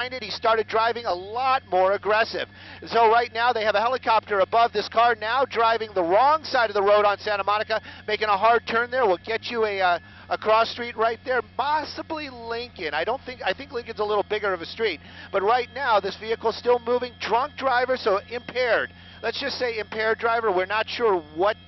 it, he started driving a lot more aggressive. So right now they have a helicopter above this car now driving the wrong side of the road on Santa Monica, making a hard turn there. We'll get you a cross street right there, possibly Lincoln. I think Lincoln's a little bigger of a street. But right now this vehicle's still moving. Drunk driver, so impaired. Let's just say impaired driver. We're not sure what's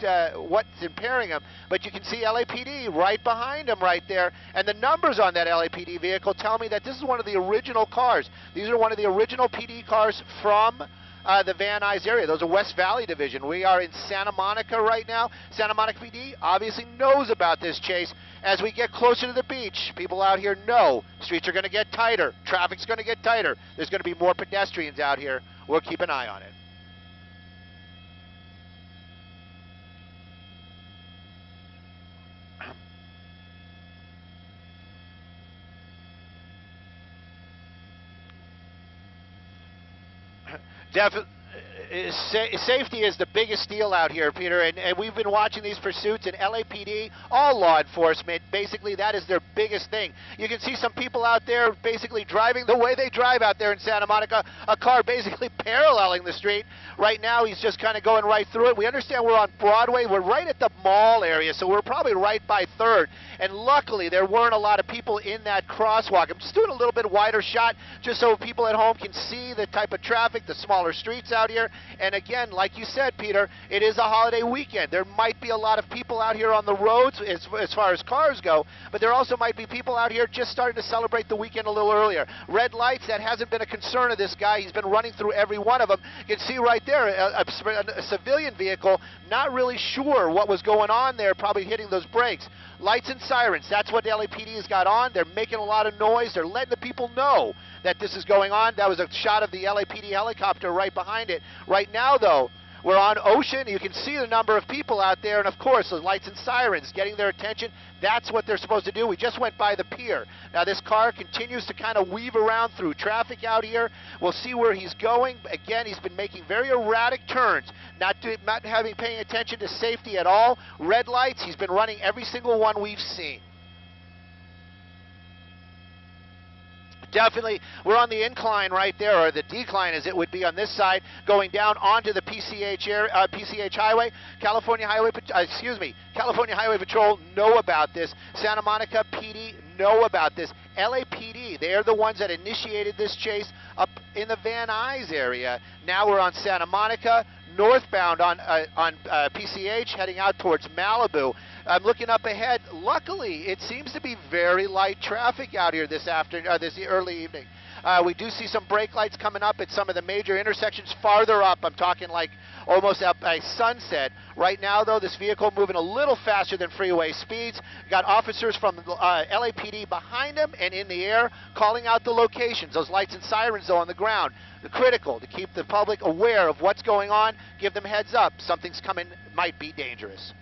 impairing him, but you can see LAPD right behind him right there. And the numbers on that LAPD vehicle tell me that this is one of the original cars. These are one of the original PD cars from the Van Nuys area. Those are West Valley Division. We are in Santa Monica right now. Santa Monica PD obviously knows about this chase. As we get closer to the beach, people out here know streets are going to get tighter. Traffic's going to get tighter. There's going to be more pedestrians out here. We'll keep an eye on it. Definitely. Safety is the biggest deal out here, Peter, and we've been watching these pursuits, and LAPD, all law enforcement, basically that is their biggest thing. You can see some people out there basically driving the way they drive out there in Santa Monica, a car basically paralleling the street. Right now he's just kind of going right through it. We understand we're on Broadway. We're right at the mall area, so we're probably right by 3rd, and luckily there weren't a lot of people in that crosswalk. I'm just doing a little bit wider shot just so people at home can see the type of traffic, the smaller streets out here. And again, like you said, Peter, it is a holiday weekend. There might be a lot of people out here on the roads as far as cars go, but there also might be people out here just starting to celebrate the weekend a little earlier. Red lights, that hasn't been a concern of this guy. He's been running through every one of them. You can see right there a civilian vehicle, not really sure what was going on there, probably hitting those brakes. Lights and sirens, that's what the LAPD has got on. They're making a lot of noise. They're letting the people know that this is going on. That was a shot of the LAPD helicopter right behind it. Right now, though, we're on Ocean. You can see the number of people out there, and of course, the lights and sirens getting their attention. That's what they're supposed to do. We just went by the pier. Now, this car continues to kind of weave around through traffic out here. We'll see where he's going. Again, he's been making very erratic turns, not paying attention to safety at all. Red lights, he's been running every single one we've seen. Definitely, we're on the incline right there, or the decline as it would be on this side, going down onto the PCH Highway. California Highway Patrol know about this. Santa Monica PD know about this. LAPD, they're the ones that initiated this chase up in the Van Nuys area. Now we're on Santa Monica, northbound on PCH, heading out towards Malibu. I'm looking up ahead. Luckily, it seems to be very light traffic out here this early evening. We do see some brake lights coming up at some of the major intersections farther up. I'm talking like almost up by Sunset. Right now, though, this vehicle moving a little faster than freeway speeds. Got officers from LAPD behind him and in the air calling out the locations. Those lights and sirens, though, on the ground. They're critical to keep the public aware of what's going on. Give them heads up. Something's coming, might be dangerous.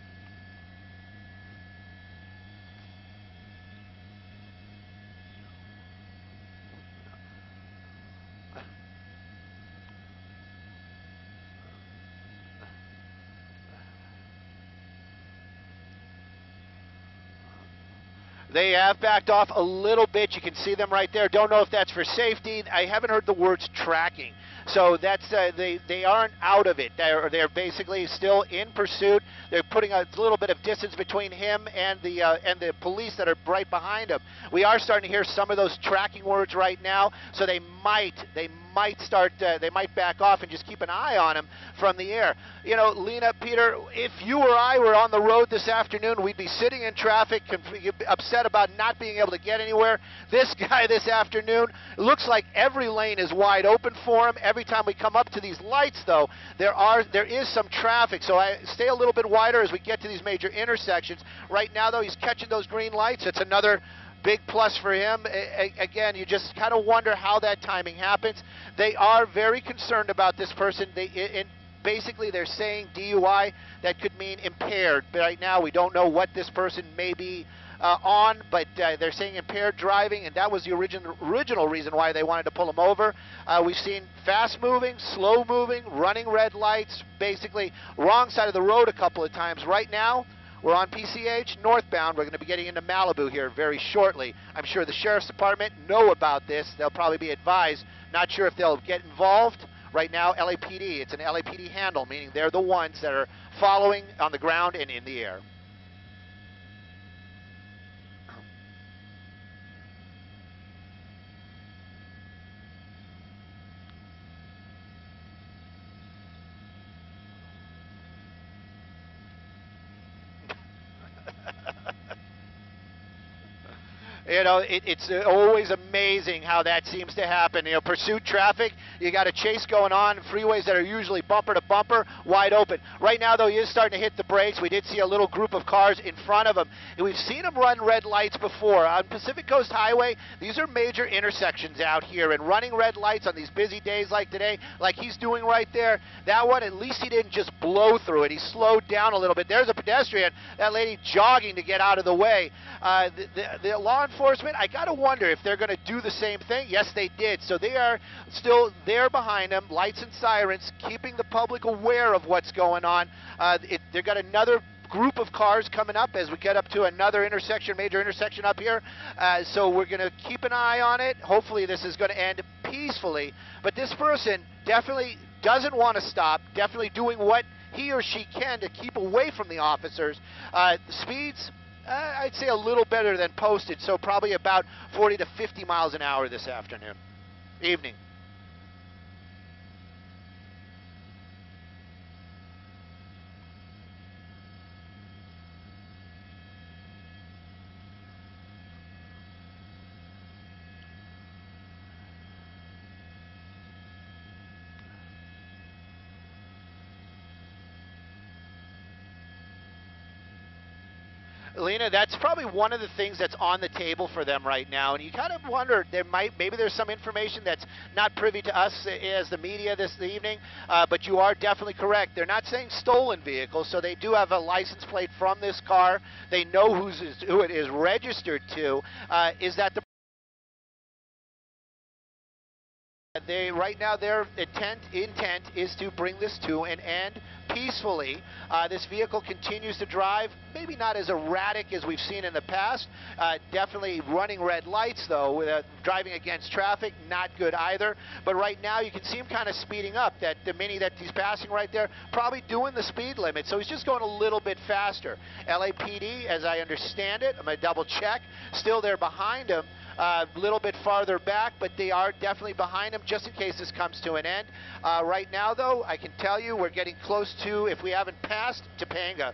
They have backed off a little bit. You can see them right there. Don't know if that's for safety. I haven't heard the words tracking. So that's they aren't out of it. They're basically still in pursuit. They're putting a little bit of distance between him and the police that are right behind him. We are starting to hear some of those tracking words right now. So they might back off and just keep an eye on him from the air. You know, Lena, Peter, if you or I were on the road this afternoon, we'd be sitting in traffic, upset about not being able to get anywhere. This guy this afternoon, it looks like every lane is wide open for him. Every time we come up to these lights, though, there is some traffic. So I stay a little bit wider as we get to these major intersections. Right now, though, he's catching those green lights. It's another big plus for him. Again, you just kind of wonder how that timing happens. They are very concerned about this person. Basically, they're saying DUI. That could mean impaired. But right now, we don't know what this person may be on, but they're saying impaired driving, and that was the original reason why they wanted to pull him over. We've seen fast-moving, slow-moving, running red lights, basically wrong side of the road a couple of times. Right now, We're on PCH northbound. We're going to be getting into Malibu here very shortly. I'm sure the Sheriff's Department know about this. They'll probably be advised. Not sure if they'll get involved. Right now, LAPD, it's an LAPD handle, meaning they're the ones that are following on the ground and in the air. You know, it's always amazing how that seems to happen. You know, pursuit traffic, you got a chase going on, freeways that are usually bumper to bumper, wide open. Right now, though, he is starting to hit the brakes. We did see a little group of cars in front of him, and we've seen him run red lights before. On Pacific Coast Highway, these are major intersections out here, and running red lights on these busy days like today, like he's doing right there, that one, at least he didn't just blow through it. He slowed down a little bit. There's a pedestrian, that lady jogging to get out of the way. The law enforcement, I got to wonder if they're going to do the same thing. Yes, they did. So they are still there behind them, lights and sirens, keeping the public aware of what's going on. They've got another group of cars coming up as we get up to another intersection, major intersection up here. So we're going to keep an eye on it. Hopefully this is going to end peacefully. But this person definitely doesn't want to stop, definitely doing what he or she can to keep away from the officers. The speeds, I'd say a little better than posted, so probably about 40 to 50 miles an hour this evening. Lena, that's probably one of the things that's on the table for them right now, and you kind of wonder, maybe there's some information that's not privy to us as the media this evening, but you are definitely correct. They're not saying stolen vehicles, so they do have a license plate from this car. They know who it is registered to. Is that the right now their intent is to bring this to an end peacefully. This vehicle continues to drive, maybe not as erratic as we've seen in the past. Definitely running red lights though, driving against traffic, not good either. But right now you can see him kind of speeding up. That the Mini that he's passing right there, probably doing the speed limit. So he's just going a little bit faster. LAPD, as I understand it, I'm going to double check, still there behind him. A little bit farther back, but they are definitely behind him just in case this comes to an end. Right now, though, I can tell you we're getting close to, if we haven't passed, Topanga.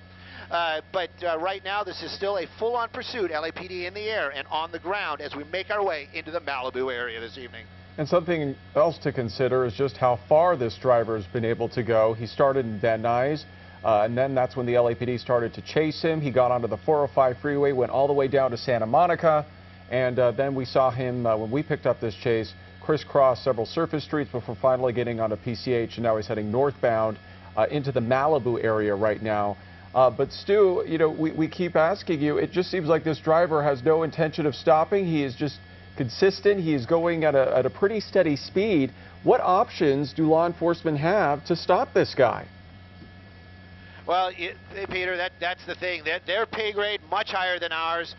But right now, this is still a full-on pursuit, LAPD in the air and on the ground as we make our way into the Malibu area this evening. And something else to consider is just how far this driver has been able to go. He started in Van Nuys, and then that's when the LAPD started to chase him. He got onto the 405 freeway, went all the way down to Santa Monica. And then we saw him, when we picked up this chase, crisscross several surface streets before finally getting onto PCH, and now he's heading northbound into the Malibu area right now. But Stu, you know, we keep asking you, it just seems like this driver has no intention of stopping. He is just consistent. He is going at a pretty steady speed. What options do law enforcement have to stop this guy? Well, Peter, that's the thing. Their pay grade much higher than ours.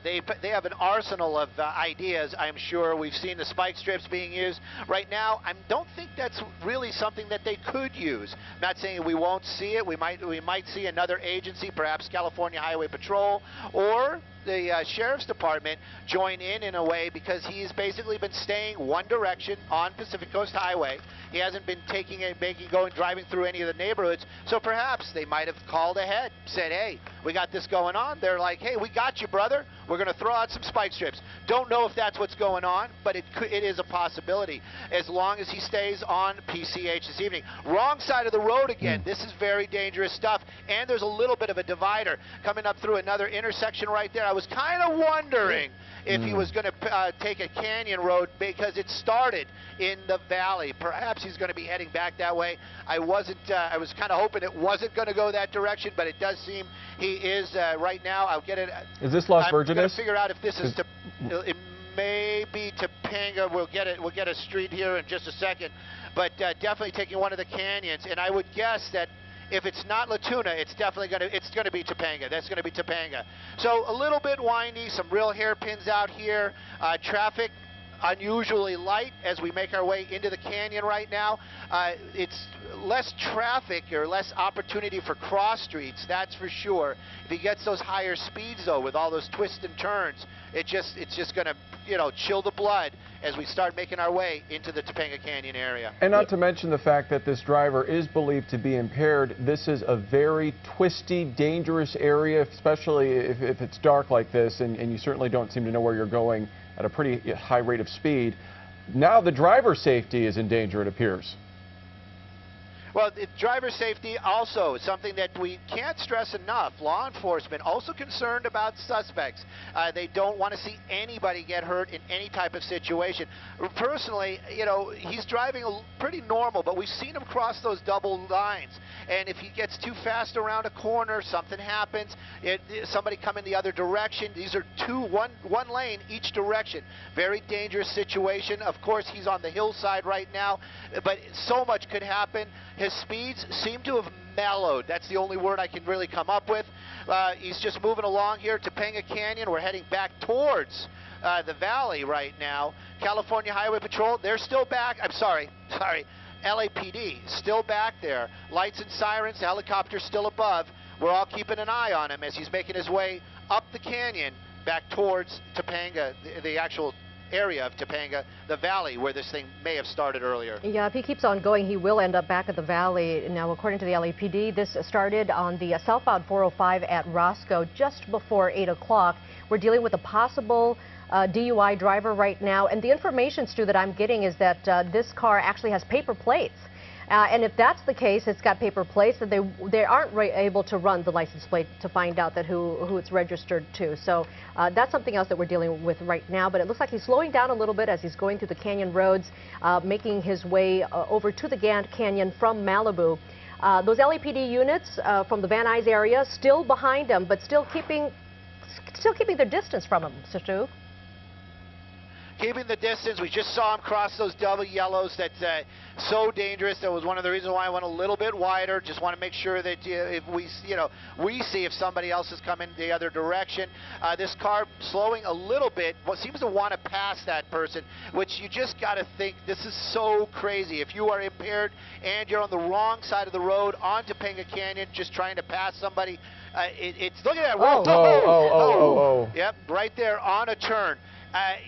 They have an arsenal of ideas, I'm sure. We've seen the spike strips being used. Right now, I don't think that's really something that they could use. I'm not saying we won't see it. We might see another agency, perhaps California Highway Patrol, or the Sheriff's Department join in a way, because he's basically been staying one direction on Pacific Coast Highway. He hasn't been driving through any of the neighborhoods. So perhaps they might have called ahead, said, hey, we got this going on. They're like, hey, we got you, brother. We're going to throw out some spike strips. Don't know if that's what's going on, but it is a possibility, as long as he stays on PCH this evening. Wrong side of the road again. This is very dangerous stuff, and there's a little bit of a divider coming up through another intersection right there. I was kind of wondering if he was going to take a canyon road, because it started in the valley. Perhaps he's going to be heading back that way. I was kind of hoping it wasn't going to go that direction, but it does seem he is right now. I'll get it. Is this Las Virgenes? I'm going to figure out if this is it may be Topanga. We'll get a street here in just a second, but definitely taking one of the canyons. And I would guess that If it's not La Tuna, it's definitely gonna be Topanga. That's gonna be Topanga. So a little bit windy, some real hairpins out here. Traffic unusually light as we make our way into the canyon right now. It's less traffic or less opportunity for cross streets, that's for sure. If he gets those higher speeds though, with all those twists and turns, it's just gonna, you know, chill the blood as we start making our way into the Topanga Canyon area. And not to mention the fact that this driver is believed to be impaired. This is a very twisty, dangerous area, especially if it's dark like this and you certainly don't seem to know where you're going at a pretty high rate of speed. Now the driver's safety is in danger, it appears. Well, driver safety also is something that we can't stress enough. Law enforcement also concerned about suspects. They don't want to see anybody get hurt in any type of situation. Personally, you know, he's driving pretty normal, but we've seen him cross those double lines. And if he gets too fast around a corner, something happens. Somebody come in the other direction. These are one lane each direction. Very dangerous situation. Of course, he's on the hillside right now, but so much could happen. His speeds seem to have mellowed. That's the only word I can really come up with. He's just moving along here, Topanga Canyon. We're heading back towards the valley right now. California Highway Patrol, they're still back. I'm sorry. LAPD, still back there. Lights and sirens, the helicopter's still above. We're all keeping an eye on him as he's making his way up the canyon back towards Topanga, the actual area of Topanga, the valley where this thing may have started earlier. Yeah, if he keeps on going, he will end up back at the valley. Now, according to the LAPD, this started on the southbound 405 at Roscoe just before 8 o'clock. We're dealing with a possible DUI driver right now, and the information, Stu, that I'm getting is that this car actually has paper plates. And if that's the case, it's got paper plates, that they aren't able to run the license plate to find out that who it's registered to. So that's something else that we're dealing with right now. But it looks like he's slowing down a little bit as he's going through the canyon roads, making his way over to the Grand Canyon from Malibu. Those LAPD units from the Van Nuys area still behind him, but still keeping their distance from him, Stu. Keeping the distance. We just saw him cross those double yellows. That's so dangerous. That was one of the reasons why I went a little bit wider. Just want to make sure that if we see if somebody else is coming the other direction. This car slowing a little bit. What seems to want to pass that person, which you just got to think, this is so crazy. If you are impaired and you're on the wrong side of the road on Topanga Canyon, just trying to pass somebody, it's look at that. Oh. Yep, right there on a turn.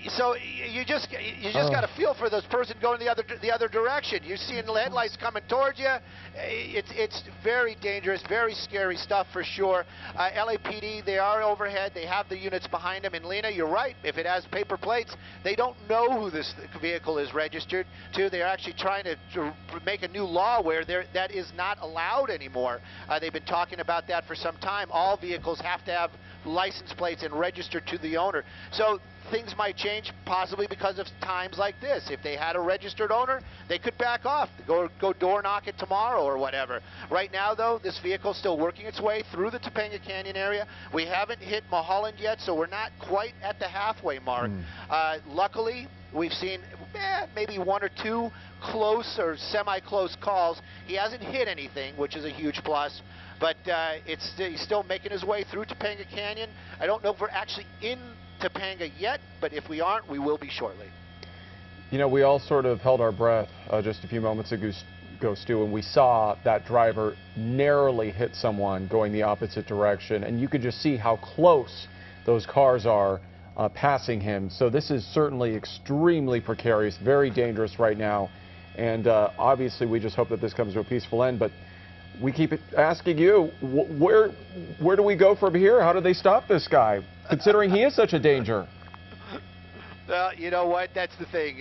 So you just got to feel for this person going the other direction. You're seeing the headlights coming towards you. It's very dangerous, very scary stuff for sure. LAPD, they are overhead. They have the units behind them. And Lena, you're right. If it has paper plates, they don't know who this vehicle is registered to. They're actually trying to make a new law where that is not allowed anymore. They've been talking about that for some time. All vehicles have to have license plates and registered to the owner. So things might change possibly because of times like this. If they had a registered owner, they could back off, go door knock it tomorrow or whatever. Right now, though, this vehicle is still working its way through the Topanga Canyon area. We haven't hit Mulholland yet, so we're not quite at the halfway mark. Luckily, we've seen maybe one or two close or semi-close calls. He hasn't hit anything, which is a huge plus. But he's still making his way through Topanga Canyon. I don't know if we're actually in Topanga yet, but if we aren't, we will be shortly. You know, we all sort of held our breath just a few moments ago, Stu, and we saw that driver narrowly hit someone going the opposite direction, and you could just see how close those cars are passing him. So this is certainly extremely precarious, very dangerous right now, and obviously we just hope that this comes to a peaceful end. But we keep asking you, where do we go from here? How do they stop this guy, considering he is such a danger? You know what? That's the thing.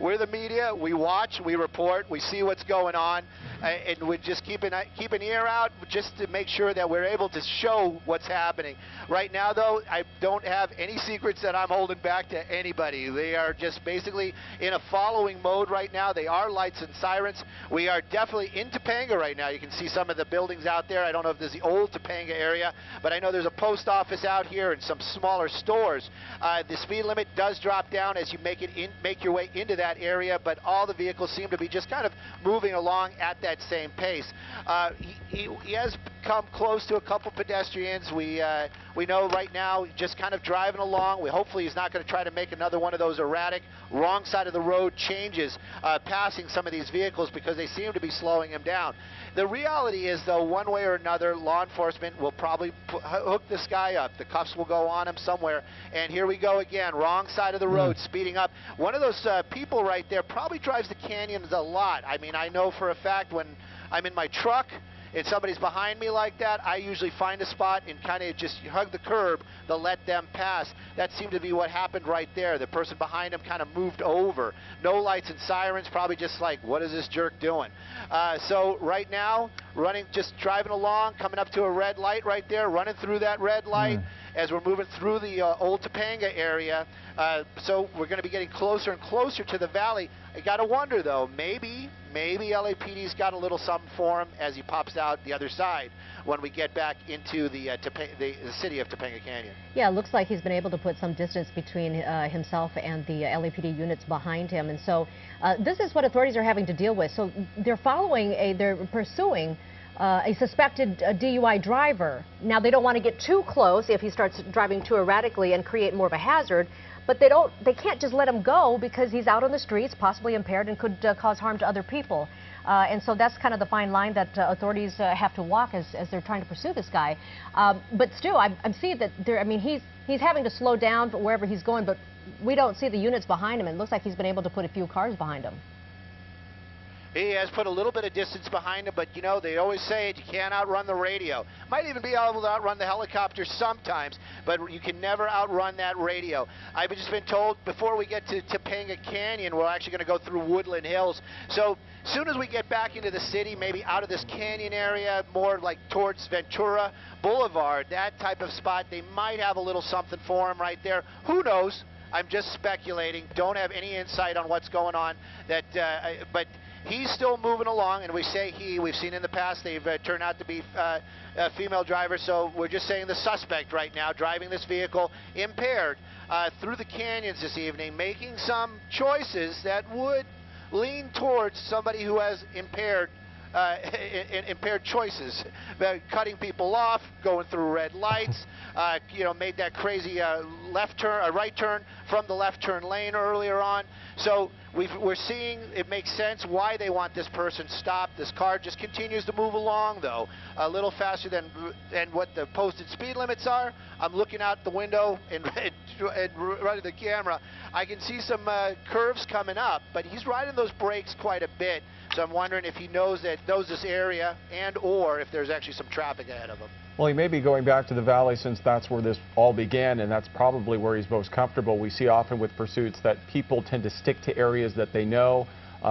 We're the media. We watch, we report, we see what's going on, and we just keep an ear out just to make sure that we're able to show what's happening. Right now, though, I don't have any secrets that I'm holding back to anybody. They are just basically in a following mode right now. They are lights and sirens. We are definitely in Topanga right now. You can see some of the buildings out there. I don't know if there's the old Topanga area, but I know there's a post office out here and some smaller stores. The speed limit does drop down as you make your way into that area, but all the vehicles seem to be just kind of moving along at that same pace. He has come close to a couple pedestrians. We know right now just kind of driving along. Hopefully he's not going to try to make another one of those erratic wrong side of the road changes passing some of these vehicles, because they seem to be slowing him down. The reality is, though, one way or another, law enforcement will probably hook this guy up. The cuffs will go on him somewhere, and here we go again, wrong side of the road, speeding up. One of those people right there probably drives the canyons a lot. I mean, I know for a fact when I'm in my truck and somebody's behind me like that, I usually find a spot and kind of just hug the curb to let them pass. That seemed to be what happened right there. The person behind him kind of moved over. No lights and sirens, probably just like, what is this jerk doing? So right now, just driving along, coming up to a red light right there, running through that red light as we're moving through the old Topanga area. So we're going to be getting closer and closer to the valley. I got to wonder, though, maybe LAPD's got a little something for him as he pops out the other side when we get back into the city of Topanga Canyon. Yeah, it looks like he's been able to put some distance between himself and the LAPD units behind him. And so this is what authorities are having to deal with. So they're pursuing a suspected DUI driver. Now, they don't want to get too close if he starts driving too erratically and create more of a hazard, but they can't just let him go because he's out on the streets, possibly impaired, and could cause harm to other people. And so that's kind of the fine line that authorities have to walk as they're trying to pursue this guy. But still, I'm seeing that he's having to slow down wherever he's going, but we don't see the units behind him. It looks like he's been able to put a few cars behind him. He has put a little bit of distance behind him, but you know, they always say it, you can't outrun the radio. Might even be able to outrun the helicopter sometimes, but you can never outrun that radio. I've just been told before we get to Topanga Canyon, we're actually going to go through Woodland Hills. So as soon as we get back into the city, maybe out of this canyon area, more like towards Ventura Boulevard, that type of spot, they might have a little something for him right there. Who knows? I'm just speculating. Don't have any insight on what's going on. But he's still moving along, and we say we've seen in the past they've turned out to be female drivers, so we're just saying the suspect right now driving this vehicle impaired through the canyons this evening, making some choices that would lean towards somebody who has impaired choices, cutting people off, going through red lights, made that crazy right turn from the left turn lane earlier on. So we're seeing it makes sense why they want this person stopped. This car just continues to move along, though, a little faster than what the posted speed limits are. I'm looking out the window and running the camera. I can see some curves coming up, but he's riding those brakes quite a bit. So I'm wondering if he knows this area or if there's actually some traffic ahead of him. Well, he may be going back to the valley since that's where this all began, and that's probably where he's most comfortable. We see often with pursuits that people tend to stick to areas that they know.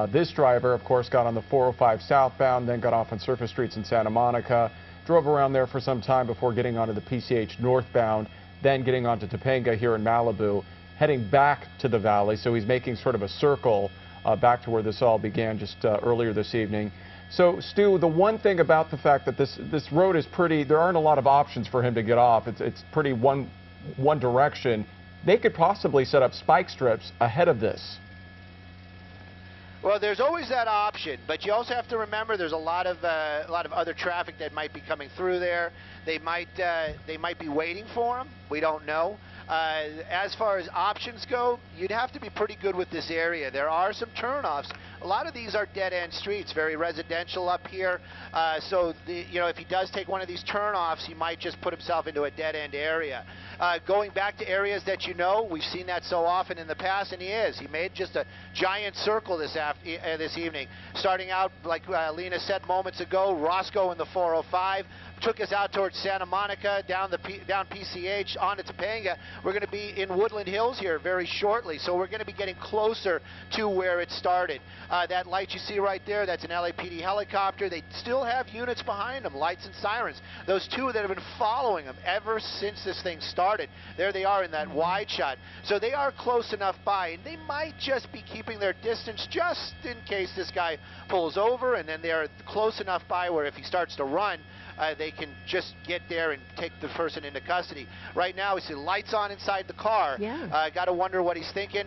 This driver, of course, got on the 405 southbound, then got off on surface streets in Santa Monica, drove around there for some time before getting onto the PCH northbound, then getting onto Topanga here in Malibu, heading back to the valley. So he's making sort of a circle back to where this all began just earlier this evening. So, Stu, the one thing about the fact that this road is pretty, there aren't a lot of options for him to get off. It's pretty one direction. They could possibly set up spike strips ahead of this. Well, there's always that option, but you also have to remember there's a lot of other traffic that might be coming through there. They might be waiting for him. We don't know. As far as options go, you'd have to be pretty good with this area. There are some turnoffs. A lot of these are dead-end streets, very residential up here. So, if he does take one of these turnoffs, he might just put himself into a dead-end area. Going back to areas that we've seen that so often in the past, and he made just a giant circle this evening. Starting out, like Lena said moments ago, Roscoe in the 405. Took us out towards Santa Monica, down PCH, onto Topanga. We're going to be in Woodland Hills here very shortly, so we're going to be getting closer to where it started. That light you see right there, that's an LAPD helicopter. They still have units behind them, lights and sirens. Those two that have been following them ever since this thing started. There they are in that wide shot. So they are close enough by, and they might just be keeping their distance just in case this guy pulls over, and then they're close enough by where if he starts to run, they can just get there and take the person into custody. Right now, we see lights on inside the car. Yeah. Got to wonder what he's thinking.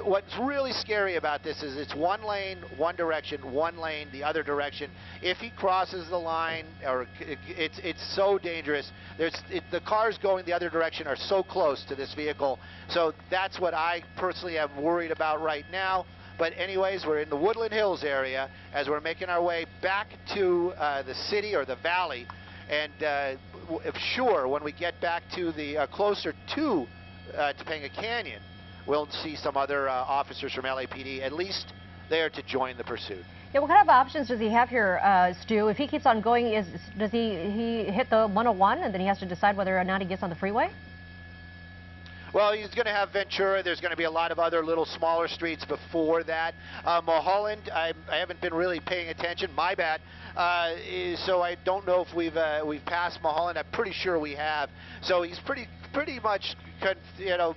What's really scary about this is it's one lane, one direction, one lane, the other direction. If he crosses the line, or it's so dangerous. The cars going the other direction are so close to this vehicle. So that's what I personally am worried about right now. But anyways, we're in the Woodland Hills area as we're making our way back to the city or the valley. And sure, when we get back to the closer to Topanga Canyon, we'll see some other officers from LAPD, at least there to join the pursuit. Yeah, what kind of options does he have here, Stu? If he keeps on going, does he hit the 101 and then he has to decide whether or not he gets on the freeway? Well, he's going to have Ventura. There's going to be a lot of other little smaller streets before that. Mulholland, I haven't been really paying attention. My bad. So I don't know if we've passed Mulholland. I'm pretty sure we have. So he's pretty much, you know,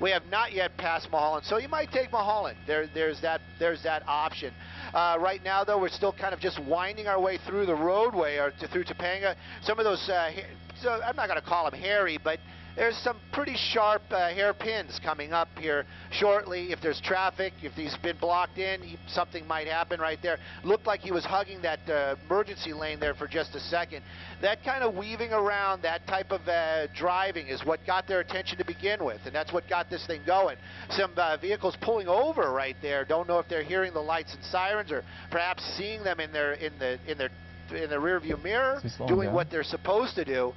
we have not yet passed Mulholland. So you might take Mulholland. There's that option. Right now, though, we're still kind of just winding our way through the roadway or through Topanga. Some of those, so I'm not going to call them hairy, but there's some pretty sharp hairpins coming up here shortly. If there's traffic, if he's been blocked in, something might happen right there. Looked like he was hugging that emergency lane there for just a second. That kind of weaving around, that type of driving is what got their attention to begin with, and that's what got this thing going. Some vehicles pulling over right there. Don't know if they're hearing the lights and sirens or perhaps seeing them in the rearview mirror, doing what they're supposed to do.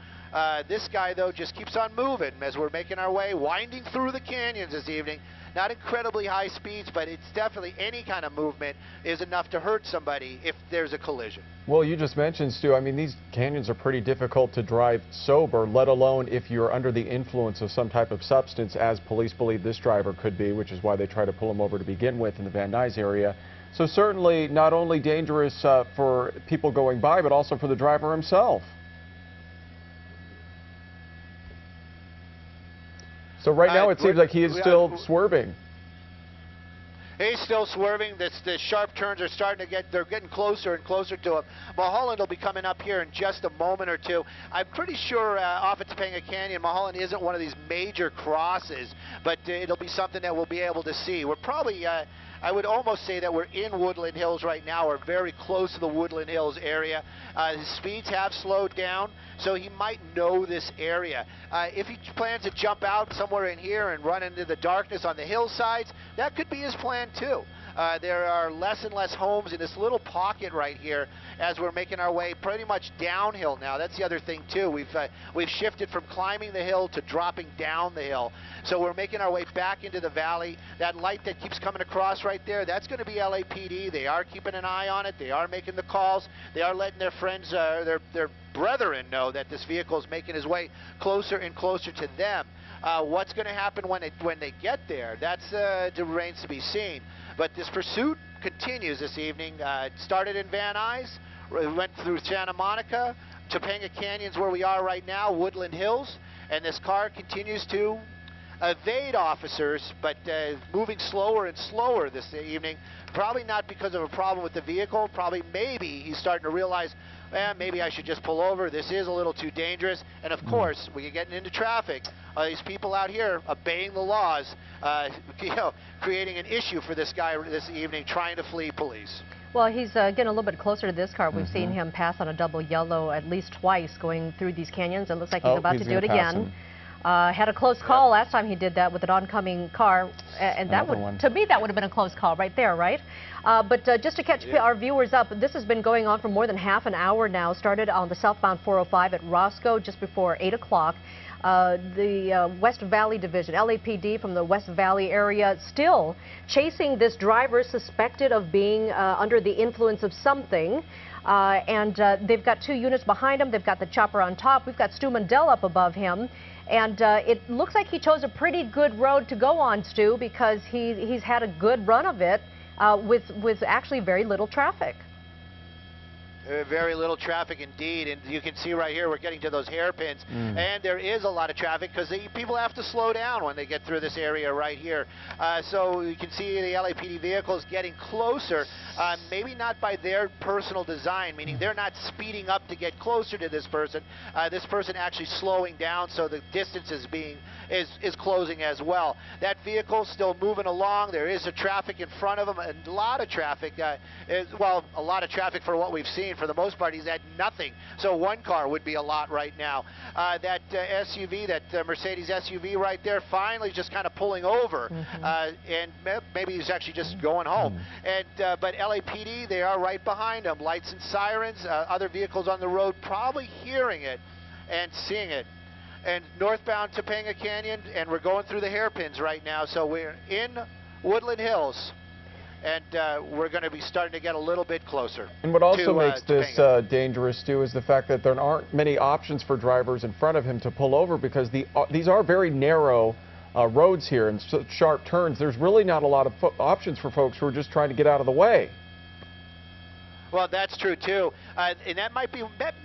This guy, though, just keeps on moving as we're making our way, winding through the canyons this evening. Not incredibly high speeds, but it's definitely any kind of movement is enough to hurt somebody if there's a collision. Well, you just mentioned, Stu, I mean, these canyons are pretty difficult to drive sober, let alone if you're under the influence of some type of substance, as police believe this driver could be, which is why they try to pull him over to begin with in the Van Nuys area. So certainly not only dangerous for people going by, but also for the driver himself. So right now it seems like he is still swerving. He's still swerving. The sharp turns are starting to they're getting closer and closer to him. Mulholland will be coming up here in just a moment or two. I'm pretty sure off at Topanga Canyon, Mulholland isn't one of these major crosses, but it'll be something that we'll be able to see. We're probably, I would almost say that we're in Woodland Hills right now, or very close to the Woodland Hills area. His speeds have slowed down, so he might know this area. If he plans to jump out somewhere in here and run into the darkness on the hillsides, that could be his plan too. There are less and less homes in this little pocket right here as we're making our way pretty much downhill now. That's the other thing too. We've shifted from climbing the hill to dropping down the hill. So we're making our way back into the valley. That light that keeps coming across right there, that's going to be LAPD. They are keeping an eye on it. They are making the calls. They are letting their friends, their brethren know that this vehicle is making his way closer and closer to them. What's going to happen when they get there? That's remains to be seen. But this pursuit continues this evening. It started in Van Nuys, went through Santa Monica, Topanga Canyon's where we are right now, Woodland Hills, and this car continues to evade officers, but moving slower and slower this evening. Probably not because of a problem with the vehicle. Probably maybe he's starting to realize, maybe I should just pull over. This is a little too dangerous. And of course, when you're getting into traffic, these people out here obeying the laws, creating an issue for this guy this evening trying to flee police. Well, he's getting a little bit closer to this car. We've seen him pass on a double yellow at least twice going through these canyons. It looks like he's about to do it again. Had a close call last time he did that with an oncoming car, and that would, to me, that would have been a close call right there, right? But just to catch our viewers up, this has been going on for more than half an hour now. Started on the southbound 405 at Roscoe just before 8 o'clock. The West Valley Division, LAPD from the West Valley area, still chasing this driver suspected of being under the influence of something. And they've got 2 units behind him. They've got the chopper on top. We've got Stu Mandel up above him. And it looks like he chose a pretty good road to go on, Stu, because he's had a good run of it. with actually very little traffic. Very little traffic indeed, and you can see right here we're getting to those hairpins, and there is a lot of traffic because people have to slow down when they get through this area right here. So you can see the LAPD vehicles getting closer, maybe not by their personal design, meaning they're not speeding up to get closer to this person. This person actually slowing down, so the distance is closing as well. That vehicle still moving along. There is a traffic in front of them, a lot of traffic. Well, a lot of traffic for what we've seen. For the most part, he's had nothing. So one car would be a lot right now. That SUV, that Mercedes SUV right there, finally just kind of pulling over, and maybe he's actually just going home. And but LAPD, they are right behind him. Lights and sirens, other vehicles on the road probably hearing it and seeing it. And northbound Topanga Canyon, and we're going through the hairpins right now. So we're in Woodland Hills, and we're going to be starting to get a little bit closer. And what also makes this dangerous, Stu, is the fact that there aren't many options for drivers in front of him to pull over, because these are very narrow roads here and sharp turns. There's really not a lot of options for folks who are just trying to get out of the way. Well, that's true too, and that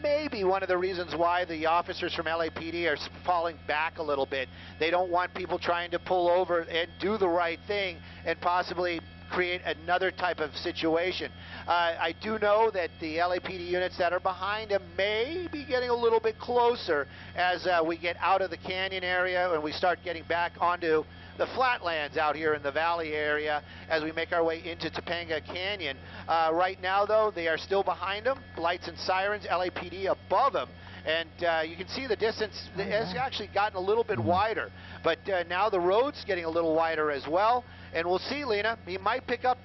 may be one of the reasons why the officers from LAPD are falling back a little bit. They don't want people trying to pull over and do the right thing and possibly create another type of situation. I do know that the LAPD units that are behind him may be getting a little bit closer as we get out of the canyon area and we start getting back onto the flatlands out here in the valley area as we make our way into Topanga Canyon. Right now, though, they are still behind him. Lights and sirens, LAPD above him. And you can see the distance has actually gotten a little bit wider. But now the road's getting a little wider as well. And we'll see, Lena, he might pick up.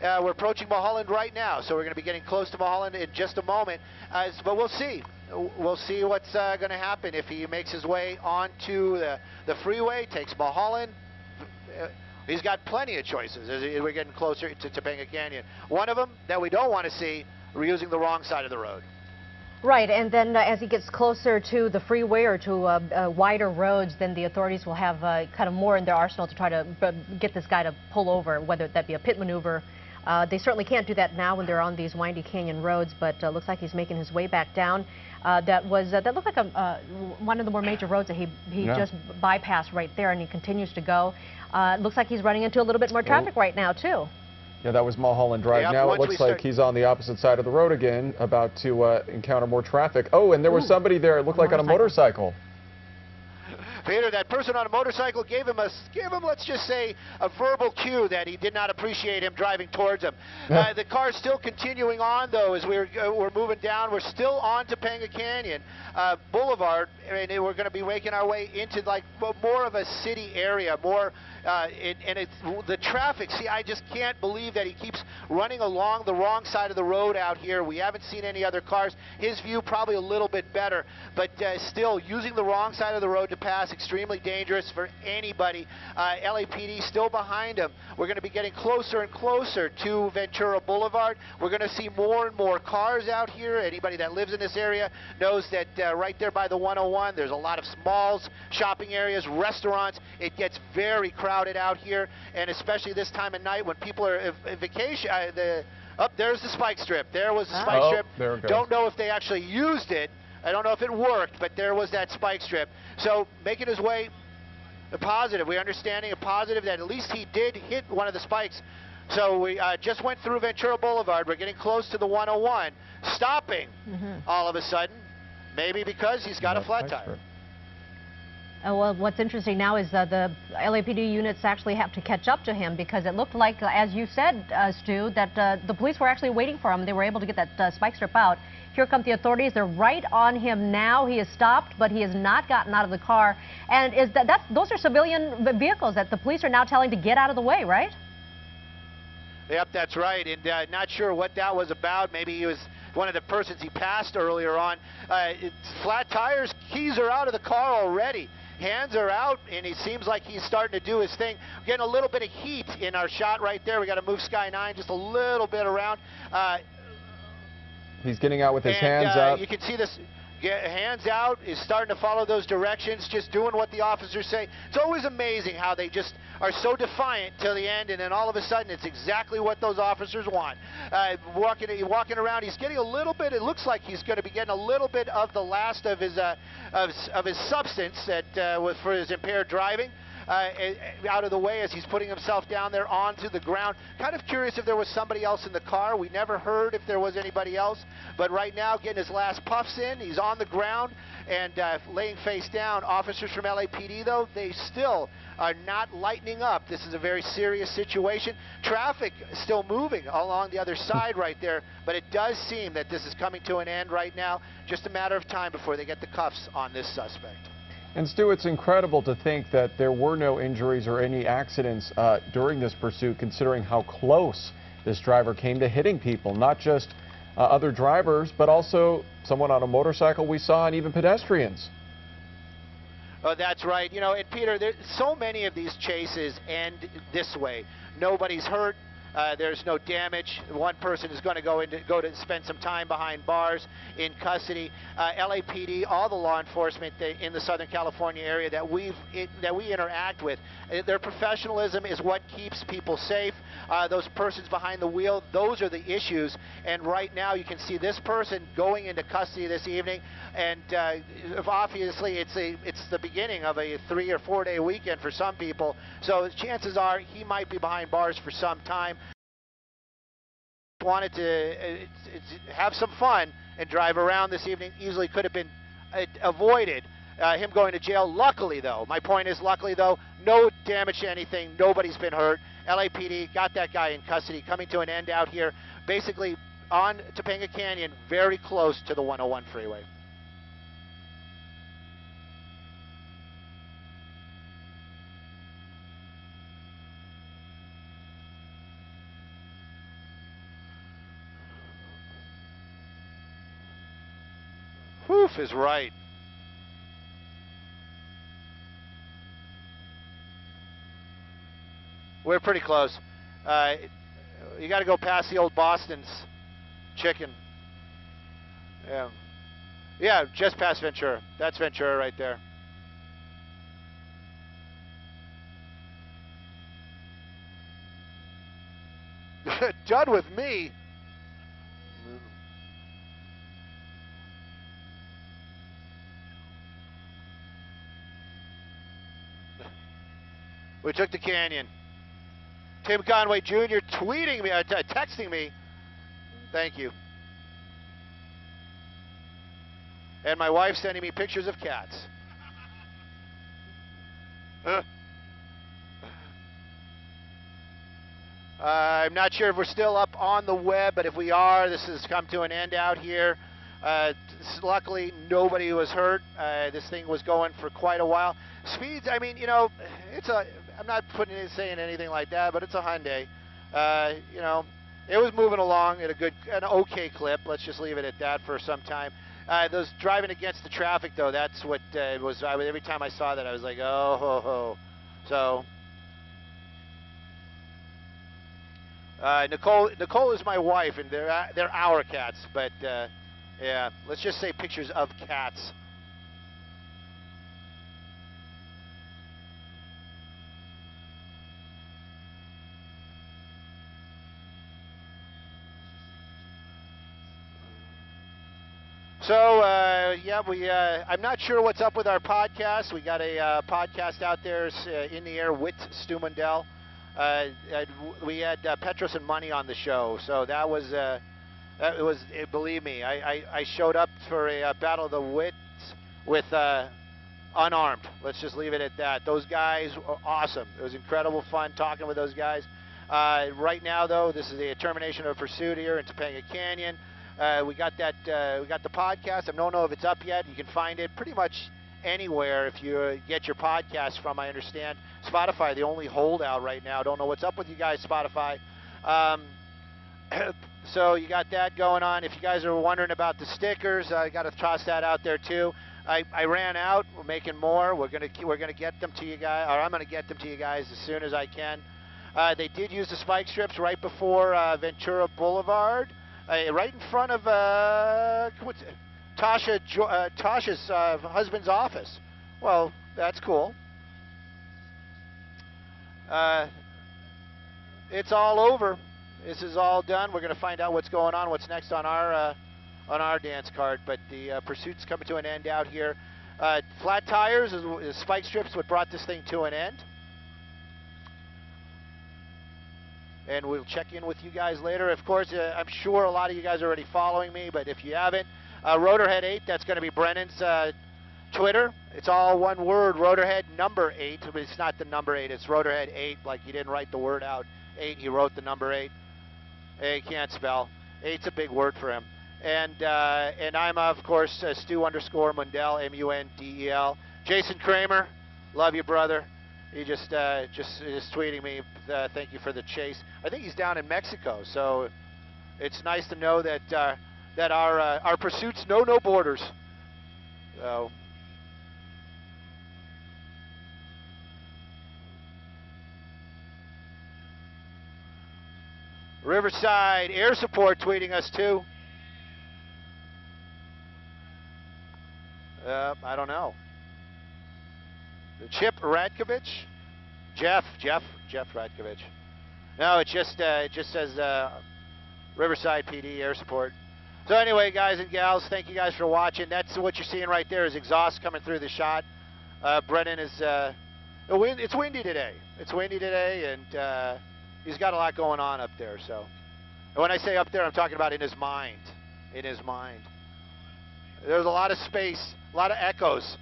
We're approaching Mulholland right now, so we're going to be getting close to Mulholland in just a moment. But we'll see. We'll see what's going to happen if he makes his way onto the freeway, takes Mulholland. He's got plenty of choices as we're getting closer to Topanga Canyon. One of them that we don't want to see, we're using the wrong side of the road. Right, and then as he gets closer to the freeway or to wider roads, then the authorities will have kind of more in their arsenal to try to get this guy to pull over, whether that be a pit maneuver. They certainly can't do that now when they're on these windy canyon roads, but looks like he's making his way back down. That looked like one of the more major roads that he just bypassed right there, and he continues to go. Looks like he's running into a little bit more traffic right now, too. Yeah, that was Mulholland Drive. Now it looks like he's on the opposite side of the road again, about to encounter more traffic. Oh, and there was somebody there, it looked like on a motorcycle. Peter, that person on a motorcycle gave him, let's just say, a verbal cue that he did not appreciate him driving towards him. The car's still continuing on, though, as we're moving down. We're still on Topanga Canyon Boulevard, and we're going to be making our way into like more of a city area, more. And it's the traffic. See, I just can't believe that he keeps running along the wrong side of the road out here. We haven't seen any other cars. His view probably a little bit better, but still using the wrong side of the road to pass, extremely dangerous for anybody. LAPD still behind him. We're going to be getting closer and closer to Ventura Boulevard. We're going to see more and more cars out here. Anybody that lives in this area knows that right there by the 101, there's a lot of malls, shopping areas, restaurants. It gets very crowded out here, and especially this time of night when people are vacation. There's the spike strip. There was the spike strip. There it goes. Don't know if they actually used it. I don't know if it worked, but there was that spike strip. So making his way positive. We're understanding a positive that at least he did hit one of the spikes. So we just went through Ventura Boulevard. We're getting close to the 101, stopping all of a sudden, maybe because he's got a flat tire. Well, what's interesting now is the LAPD units actually have to catch up to him, because it looked like, as you said, Stu, that the police were actually waiting for him. They were able to get that spike strip out. Here come the authorities. They're right on him now. He is stopped, but he has not gotten out of the car. And those are civilian vehicles that the police are now telling to get out of the way, right? Yep, that's right. And not sure what that was about. Maybe he was one of the persons he passed earlier on. It's flat tires, keys are out of the car already. Hands are out, and he seems like he's starting to do his thing. We're getting a little bit of heat in our shot right there. We got to move Sky 9 just a little bit around. He's getting out with his hands up. You can see this. hands out, is starting to follow those directions, just doing what the officers say. It's always amazing how they just are so defiant till the end, and then all of a sudden it's exactly what those officers want. Walking around, he's getting a little bit, it looks like he's going to be getting a little bit of the last of his substance that was for his impaired driving. Out of the way as he's putting himself down there onto the ground. Kind of curious if there was somebody else in the car. We never heard if there was anybody else, but right now getting his last puffs in. He's on the ground and laying face down. Officers from LAPD, though, they still are not lightening up. This is a very serious situation. Traffic is still moving along the other side right there, but it does seem that this is coming to an end right now. Just a matter of time before they get the cuffs on this suspect. And Stu, it's incredible to think that there were no injuries or any accidents during this pursuit, considering how close this driver came to hitting people, not just other drivers, but also someone on a motorcycle we saw, and even pedestrians. Oh, that's right. You know, and Peter, there's so many of these chases end this way. Nobody's hurt. There's no damage. One person is going to go to spend some time behind bars in custody. LAPD, all the law enforcement in the Southern California area that we interact with, their professionalism is what keeps people safe. Those persons behind the wheel, those are the issues. And right now, you can see this person going into custody this evening, and obviously it's the beginning of a 3 or 4 day weekend for some people. So chances are he might be behind bars for some time. Wanted to have some fun and drive around this evening. Easily could have been avoided him going to jail. Luckily, though, my point is, luckily, though, no damage to anything. Nobody's been hurt. LAPD got that guy in custody. Coming to an end out here, basically on Topanga Canyon, very close to the 101 freeway. Woof is right. We're pretty close. You got to go past the old Boston's Chicken. Yeah. Yeah, just past Ventura. That's Ventura right there. Done with me. We took the canyon. Tim Conway Jr. tweeting me, texting me. Thank you. And my wife sending me pictures of cats. I'm not sure if we're still up on the web, but if we are, this has come to an end out here. Luckily, nobody was hurt. This thing was going for quite a while. Speeds, I mean, you know, I'm not saying anything like that, but it's a Hyundai. You know, it was moving along at an okay clip. Let's just leave it at that for some time. Those driving against the traffic, though, that's what it was. Every time I saw that, I was like, oh, ho, ho. So, Nicole is my wife, and they're our cats, but yeah, let's just say pictures of cats. So, yeah, I'm not sure what's up with our podcast. We got a podcast out there in the air with Stu Mundell. We had Petros and Money on the show, so that was, believe me, I showed up for a Battle of the Wits with unarmed. Let's just leave it at that. Those guys were awesome. It was incredible fun talking with those guys. Right now, though, this is the termination of pursuit here in Topanga Canyon. We got the podcast. I don't know if it's up yet. You can find it pretty much anywhere if you get your podcast from, I understand. Spotify, the only holdout right now. Don't know what's up with you guys, Spotify. So you got that going on. If you guys are wondering about the stickers, I got to toss that out there too. I ran out. We're making more. We're gonna get them to you guys, or I'm gonna get them to you guys as soon as I can. They did use the spike strips right before Ventura Boulevard. Right in front of Tasha's husband's office. Well, that's cool. It's all over. This is all done. We're going to find out what's going on, what's next on our dance card. But the pursuit's coming to an end out here. Flat tires, spike strips, what brought this thing to an end. And we'll check in with you guys later. Of course, I'm sure a lot of you guys are already following me, but if you haven't, Rotorhead 8, that's going to be Brennan's Twitter. It's all one word, Rotorhead number 8. But it's not the number 8, it's Rotorhead 8, like he didn't write the word out 8, he wrote the number 8. He can't spell. 8's a big word for him. And I'm, of course, Stu_Mundell, M-U-N-D-E-L. Jason Kramer, love you, brother. He just tweeting me, thank you for the chase. I think he's down in Mexico, so it's nice to know that that our pursuits know no borders. So. Riverside Air Support tweeting us too. I don't know. Chip Ratkovich? Jeff Ratkovich. No, it just says Riverside PD Air Support. So anyway, guys and gals, thank you guys for watching. That's what you're seeing right there is exhaust coming through the shot. Brennan is, it's windy today. It's windy today, and he's got a lot going on up there. So, and when I say up there, I'm talking about in his mind. In his mind. There's a lot of space, a lot of echoes.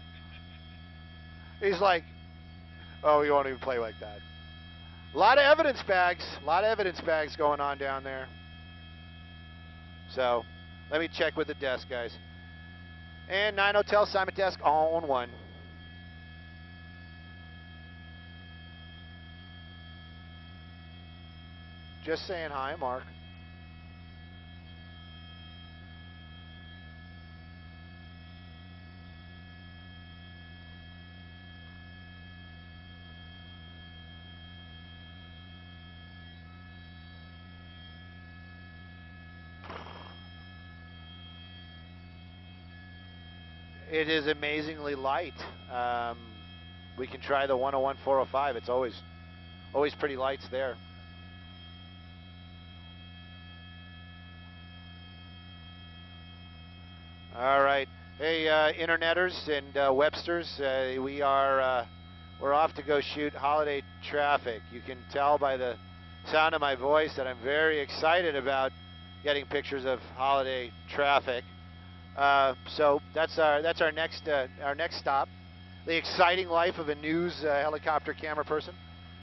He's like, oh, you won't even play like that. A lot of evidence bags going on down there. So, let me check with the desk, guys. And 9 Hotel Simon Desk, all on one. Just saying hi, Mark. It is amazingly light. We can try the 101-405. It's always pretty lights there. All right. Hey, interneters and Websters, we're off to go shoot holiday traffic. You can tell by the sound of my voice that I'm very excited about getting pictures of holiday traffic. So that's our next stop. The exciting life of a Nuys helicopter camera person.